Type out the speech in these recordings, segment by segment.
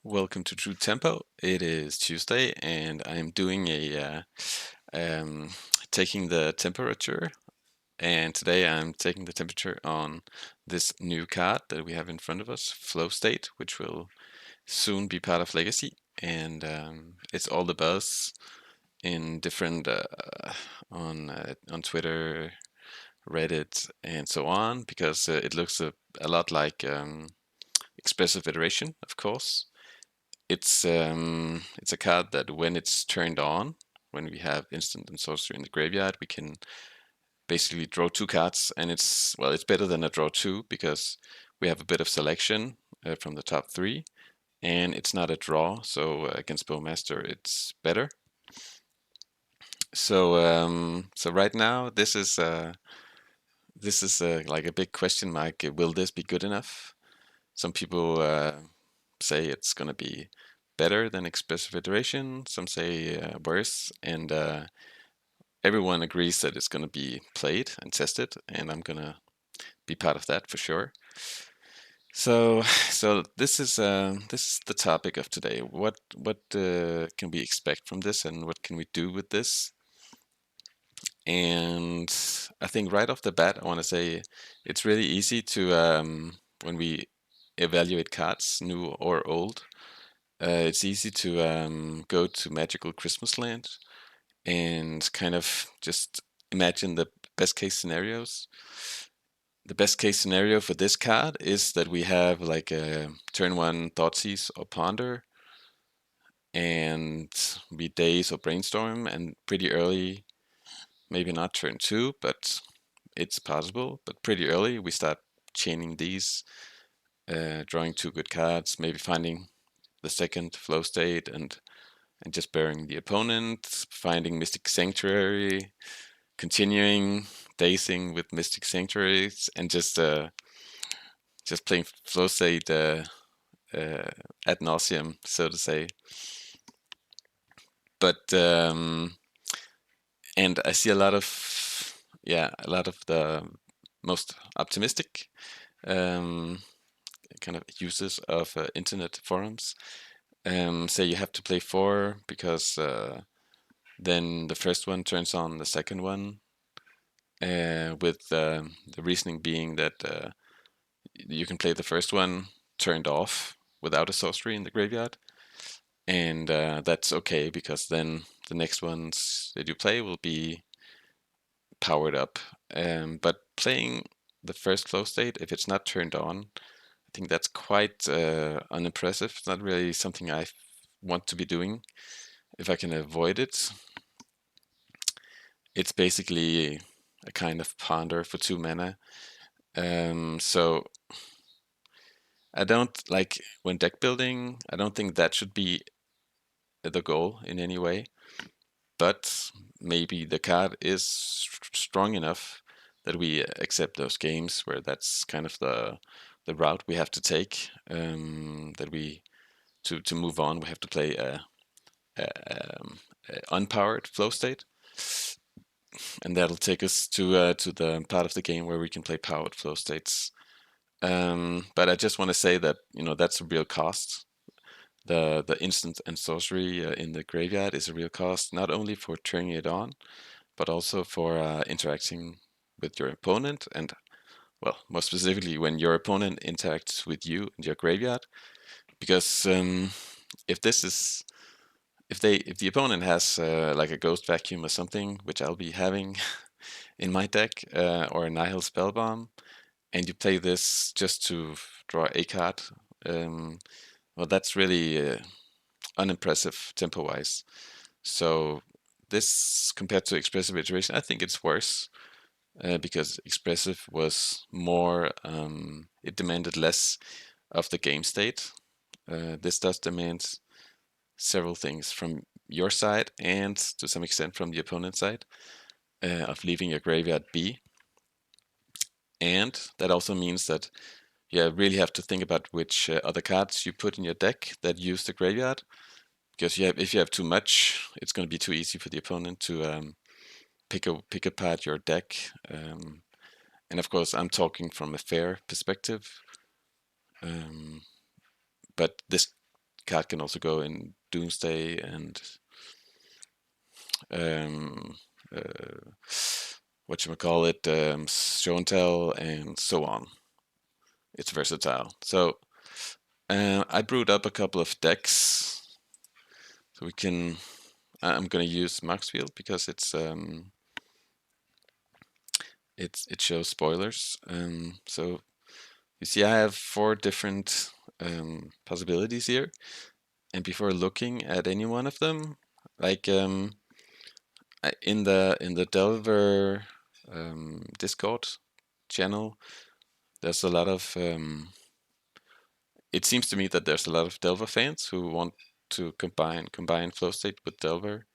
Welcome to True Tempo. It is Tuesday, and I'm doing taking the temperature. And today I'm taking the temperature on this new card that we have in front of us, Flow State, which will soon be part of Legacy. And it's all the buzz in different on Twitter, Reddit, and so on, because it looks a lot like Expressive Iteration, of course. It's a card that when it's turned on, when we have instant and sorcery in the graveyard, we can basically draw two cards, and it's better than a draw two because we have a bit of selection from the top three, and it's not a draw, so against Bowmaster it's better. So right now this is like a big question mark. Will this be good enough? Some people say it's going to be better than expressive iteration. Some say worse, and everyone agrees that it's going to be played and tested, and I'm going to be part of that for sure. So this is the topic of today. What can we expect from this, and what can we do with this? And I think right off the bat, I want to say it's really easy to when we evaluate cards, new or old. It's easy to go to Magical Christmas Land and kind of just imagine the best case scenarios. The best case scenario for this card is that we have like a turn one Thoughtseize or Ponder, and we daze or brainstorm, and pretty early, maybe not turn two, but it's possible. But pretty early, we start chaining these, drawing two good cards, maybe finding the second flow state and just burying the opponent, finding Mystic Sanctuary, continuing dazing with Mystic Sanctuaries, and just playing flow state ad nauseum, so to say. But and I see a lot of the most optimistic um, kind of users of internet forums say you have to play four because then the first one turns on the second one, with the reasoning being that you can play the first one turned off without a sorcery in the graveyard, and that's okay because then the next ones that you play will be powered up. But playing the first flow state, if it's not turned on, I think that's quite unimpressive. It's not really something I want to be doing if I can avoid it. It's basically a kind of ponder for 2 mana. So I don't like when deck building. I don't think that should be the goal in any way. But maybe the card is strong enough that we accept those games where that's kind of the route we have to take. That we to move on, we have to play a unpowered flow state, and that'll take us to the part of the game where we can play powered flow states. But I just want to say that that's a real cost. The instant and sorcery in the graveyard is a real cost, not only for turning it on, but also for interacting with your opponent, and well, more specifically when your opponent interacts with you in your graveyard. Because if this is if the opponent has like a ghost vacuum or something, which I'll be having in my deck, or a Nihil Spellbomb, and you play this just to draw a card, well, that's really unimpressive tempo-wise. So this, compared to Expressive Iteration, I think it's worse, because Expressive was more, it demanded less of the game state. This does demand several things from your side and to some extent from the opponent's side, of leaving your graveyard be. And that also means that you really have to think about which other cards you put in your deck that use the graveyard, because if you have too much, it's going to be too easy for the opponent to pick apart your deck. And of course, I'm talking from a fair perspective, but this card can also go in Doomsday and whatchamacallit, Show and Tell, and so on. It's versatile. So I brewed up a couple of decks. So we can. I'm going to use Maxfield because it shows spoilers. So you see, I have 4 different possibilities here, and before looking at any one of them, like in the Delver Discord channel, there's a lot of. It seems to me that there's a lot of Delver fans who want to combine Flow State with Delver,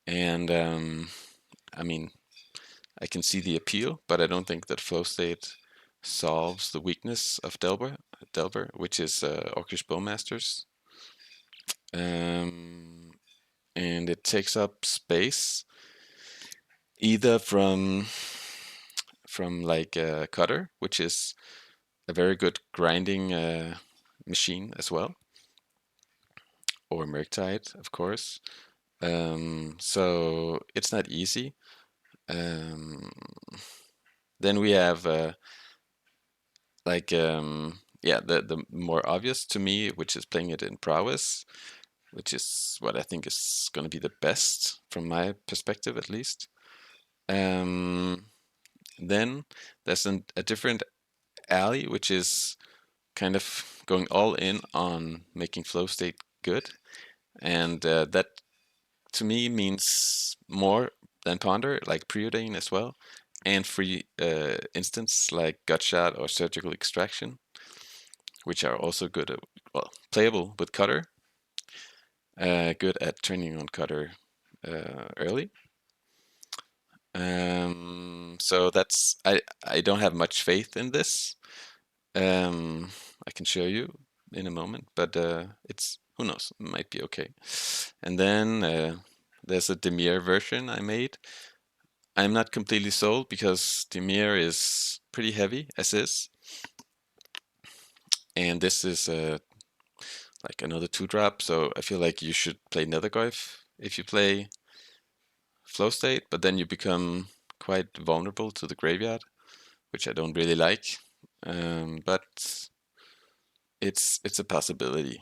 and I mean, I can see the appeal, but I don't think that Flow State solves the weakness of Delver, which is Orcish Bowmasters. And it takes up space either from like Cutter, which is a very good grinding machine as well, or Murktide, of course. So it's not easy. Then we have the more obvious to me, which is playing it in prowess, which is what I think is going to be the best from my perspective, at least. Then there's a different alley, which is kind of going all in on making flow state good, and that to me means more than ponder, like preordain as well, and free instants like gutshot or surgical extraction, which are also good at, well, playable with Cutter, good at turning on Cutter early. So that's I don't have much faith in this. I can show you in a moment, but it's, who knows, it might be okay. And then there's a Demir version I made. I'm not completely sold because Demir is pretty heavy as is, and this is like another 2-drop, so I feel like you should play Nethergoyf if you play Flow State, but then you become quite vulnerable to the graveyard, which I don't really like, but it's a possibility.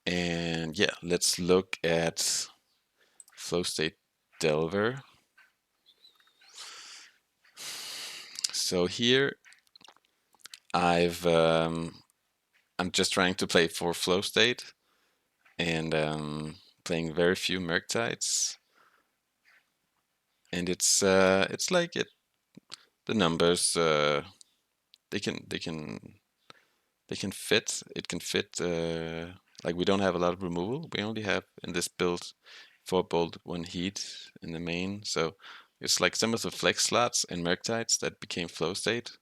And yeah, let's look at Flow State Delver. So here I'm just trying to play for Flow State and playing very few Murktides, and it's like the numbers they can fit. It can fit. Like, we don't have a lot of removal. We only have in this build 4 bolt, 1 heat in the main. So it's like some of the flex slots and Murktides that became flow state.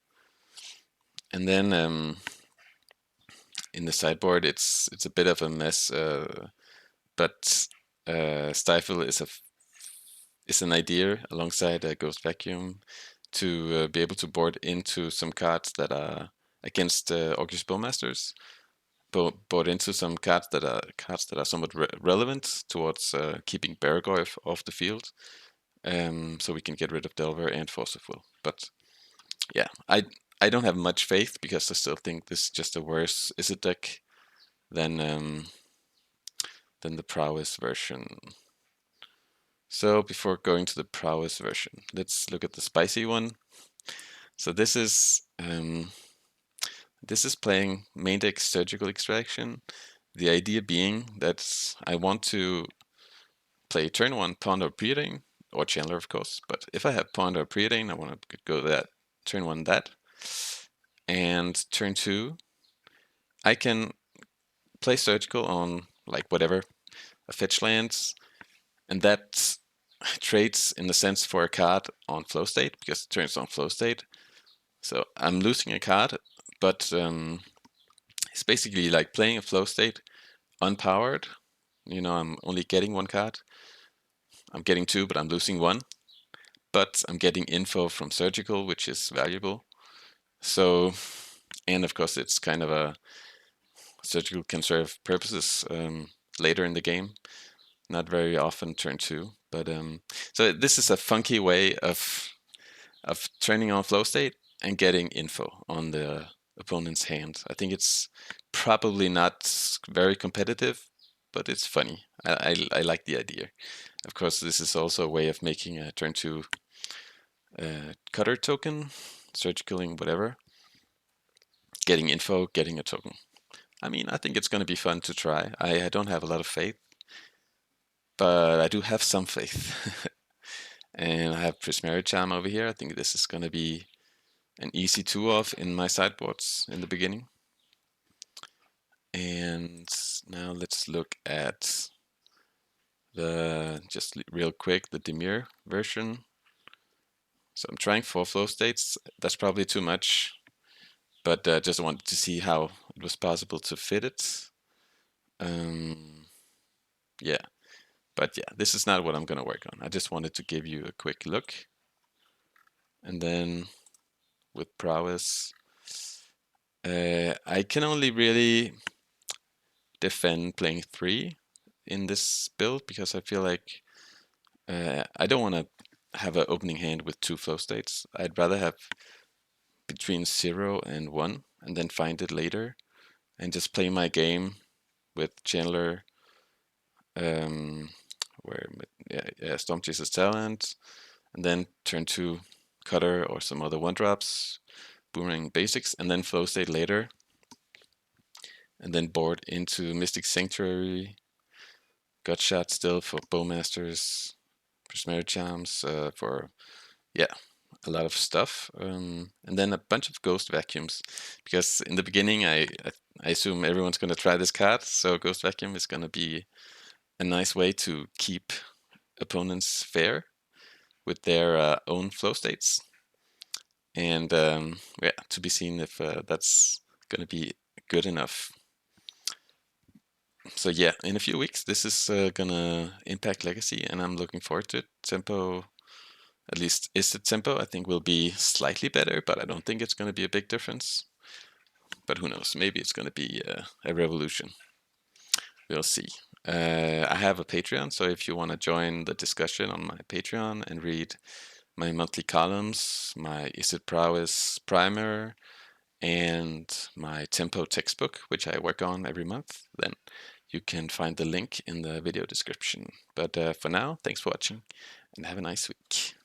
And then in the sideboard, it's a bit of a mess. But Stifle is an idea alongside Ghost Vacuum to be able to board into some cards that are against Orcish Bowmasters. Bought into some cards that are somewhat relevant towards keeping Baragoyf off the field, so we can get rid of Delver and Force of Will. But yeah, I don't have much faith because I still think this is just a worse Izzet deck than the prowess version. So before going to the prowess version, let's look at the spicy one. So this is playing main deck Surgical Extraction. The idea being that I want to play turn 1 Ponder or Preordain, or Chandler, of course. But if I have Ponder or Preordain, I want to go that turn 1 that. And turn 2, I can play Surgical on like whatever, a fetch lands, and that trades in the sense for a card on flow state because it turns on flow state. So I'm losing a card, but it's basically like playing a flow state unpowered. You know, I'm only getting 1 card. I'm getting 2, but I'm losing 1. But I'm getting info from Surgical, which is valuable. So, and of course, it's kind of a surgical can serve purposes later in the game. Not very often turn 2, but so this is a funky way of turning on flow state and getting info on the opponent's hand. I think it's probably not very competitive, but it's funny. I like the idea. Of course, this is also a way of making a turn 2 cutter token, surgicaling whatever, getting info, getting a token. I mean, I think it's going to be fun to try. I don't have a lot of faith, but I do have some faith. And I have Prismari Charm over here. I think this is going to be an easy 2-off in my sideboards in the beginning. And now let's look at just real quick, the Demure version. So I'm trying 4 flow states. That's probably too much, but just wanted to see how it was possible to fit it. Yeah, but yeah, this is not what I'm going to work on. I just wanted to give you a quick look. And then with Prowess, I can only really defend playing 3 in this build because I feel like I don't want to have an opening hand with 2 flow states. I'd rather have between 0 and 1 and then find it later and just play my game with Chandler, Storm Chaser's Talent, and then turn 2 Cutter or some other 1-drops, Boomerang Basics, and then flow state later, and then board into Mystic Sanctuary, Gut Shot still for Bowmasters, Prismari Charms for, a lot of stuff, and then a bunch of Ghost Vacuums, because in the beginning I assume everyone's going to try this card, so Ghost Vacuum is going to be a nice way to keep opponents fair with their own flow states, and to be seen if that's going to be good enough. So yeah, in a few weeks, this is gonna impact Legacy, and I'm looking forward to it. Tempo, at least Izzet Tempo, I think will be slightly better, but I don't think it's gonna be a big difference. But who knows? Maybe it's gonna be a revolution. We'll see. I have a Patreon, so if you want to join the discussion on my Patreon and read my monthly columns, my Izzet Prowess primer, and my Tempo textbook, which I work on every month, then you can find the link in the video description. But for now, thanks for watching and have a nice week.